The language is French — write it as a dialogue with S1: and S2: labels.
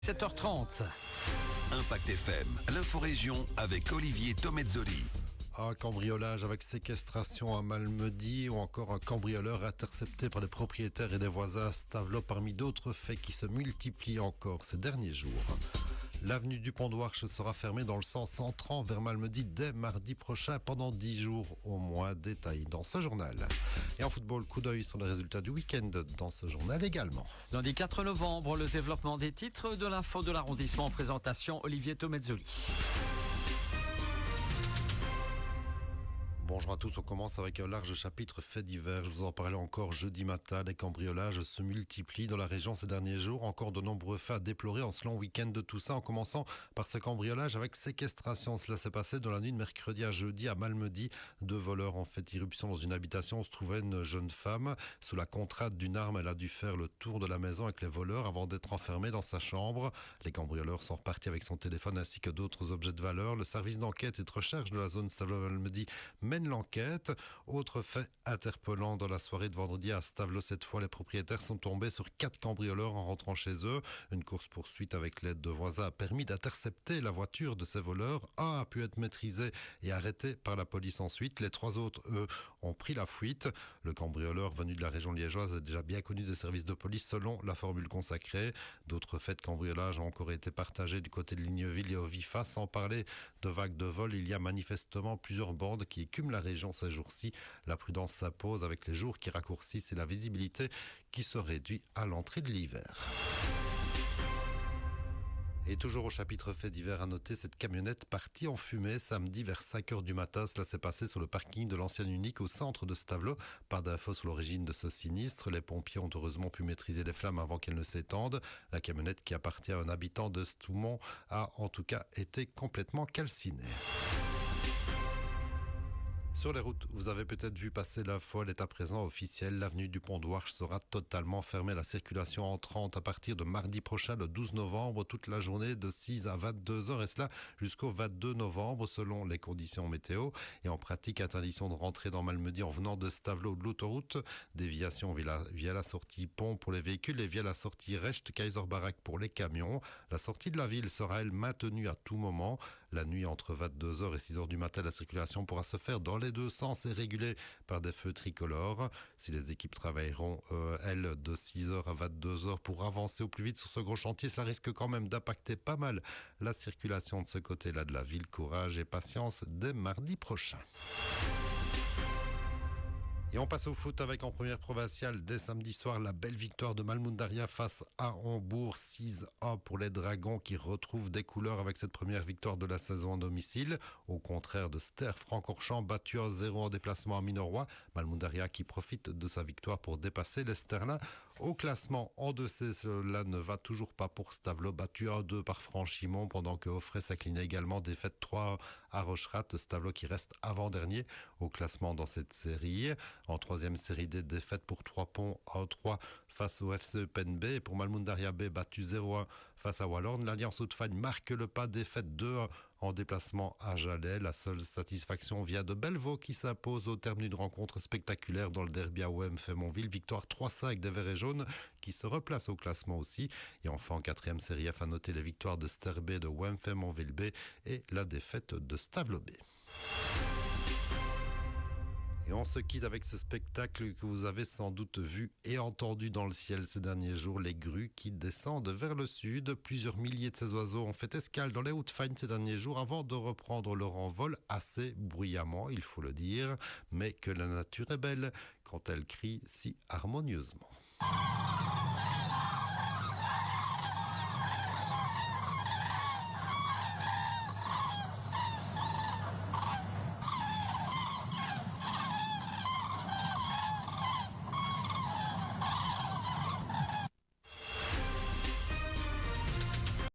S1: 7h30.
S2: Impact FM, l'inforégion avec Olivier Tomezzoli.
S3: Un cambriolage avec séquestration à Malmedy ou encore un cambrioleur intercepté par les propriétaires et des voisins à Stavelot, parmi d'autres faits qui se multiplient encore ces derniers jours. L'avenue du Pont d'Ouarche sera fermée dans le sens entrant vers Malmedy dès mardi prochain pendant 10 jours au moins. Détail dans ce journal. Et en football, coup d'œil sur les résultats du week-end dans ce journal également.
S1: Lundi 4 novembre, le développement des titres de l'info de l'arrondissement en présentation Olivier Tomezzoli.
S3: Bonjour à tous, on commence avec un large chapitre fait divers. Je vous en parlais encore jeudi matin. Les cambriolages se multiplient dans la région ces derniers jours. Encore de nombreux faits à déplorer en ce long week-end de tout ça, en commençant par ce cambriolage avec séquestration. Cela s'est passé dans la nuit de mercredi à jeudi à Malmedy. 2 voleurs ont fait irruption dans une habitation où se trouvait une jeune femme. Sous la contrainte d'une arme, elle a dû faire le tour de la maison avec les voleurs avant d'être enfermée dans sa chambre. Les cambrioleurs sont repartis avec son téléphone ainsi que d'autres objets de valeur. Le service d'enquête et de recherche de la zone Stavelot-Malmedy mène l'enquête. Autre fait interpellant dans la soirée de vendredi à Stavelot, cette fois les propriétaires sont tombés sur 4 cambrioleurs en rentrant chez eux. Une course-poursuite avec l'aide de voisins a permis d'intercepter la voiture de ces voleurs. Un a pu être maîtrisé et arrêté par la police ensuite. Les 3 autres, eux, ont pris la fuite. Le cambrioleur venu de la région liégeoise est déjà bien connu des services de police selon la formule consacrée. D'autres faits de cambriolage ont encore été partagés du côté de Ligneville et au Vifa. Sans parler de vagues de vol, il y a manifestement plusieurs bandes qui écument la région ces jours-ci. La prudence s'impose avec les jours qui raccourcissent et la visibilité qui se réduit à l'entrée de l'hiver. Et toujours au chapitre fait divers à noter cette camionnette partie en fumée samedi vers 5h du matin. Cela s'est passé sur le parking de l'ancienne Unique au centre de Stavelot. Pas d'infos sur l'origine de ce sinistre. Les pompiers ont heureusement pu maîtriser les flammes avant qu'elles ne s'étendent. La camionnette qui appartient à un habitant de Stoumont a en tout cas été complètement calcinée. Sur les routes, vous avez peut-être vu passer l'info, elle est à présent officielle. L'avenue du Pont d'Ouarche sera totalement fermée à la circulation entrante à partir de mardi prochain, le 12 novembre, toute la journée de 6 à 22 heures et cela jusqu'au 22 novembre selon les conditions météo. Et en pratique, interdiction de rentrer dans Malmedy en venant de Stavelot ou de l'autoroute. Déviation via la sortie Pont pour les véhicules et via la sortie Recht-Kaiserbarak pour les camions. La sortie de la ville sera, elle, maintenue à tout moment. La nuit, entre 22 heures et 6 heures du matin, la circulation pourra se faire dans les 2 sens et régulé par des feux tricolores. Si les équipes travailleront, elles, de 6h à 22h pour avancer au plus vite sur ce gros chantier, cela risque quand même d'impacter pas mal la circulation de ce côté-là de la ville. Courage et patience dès mardi prochain. Et on passe au foot avec en première provinciale dès samedi soir la belle victoire de Malmundaria face à Hambourg 6-1 pour les Dragons qui retrouvent des couleurs avec cette première victoire de la saison en domicile. Au contraire de Ster Francorchamps battu 1-0 en déplacement à Minorrois. Malmundaria qui profite de sa victoire pour dépasser les Sterlins. Au classement en 2C, cela ne va toujours pas pour Stavelot battu 1-2 par Franchimont pendant que Offray s'inclinait également défaite 3 à Rocherat. Stavelot qui reste avant-dernier au classement dans cette série. En 3e série des défaites pour 3 Ponts à 3 face au FC Eupen B et pour Malmundaria B battu 0-1 face à Wallorn. L'Alliance Haute-Fagne marque le pas, défaite 2-1 en déplacement à Jalais. La seule satisfaction vient de Bellevaux qui s'impose au terme d'une rencontre spectaculaire dans le derby à OM-Fémonville. Victoire 3-5 des Verts et Jaunes qui se replace au classement aussi. Et enfin en 4e série F à noter les victoires de Ster B, de OM-Fémonville B et la défaite de Stavelot B. Et on se quitte avec ce spectacle que vous avez sans doute vu et entendu dans le ciel ces derniers jours, les grues qui descendent vers le sud. Plusieurs milliers de ces oiseaux ont fait escale dans les Hauts-de-Fagne ces derniers jours avant de reprendre leur envol assez bruyamment, il faut le dire, mais que la nature est belle quand elle crie si harmonieusement.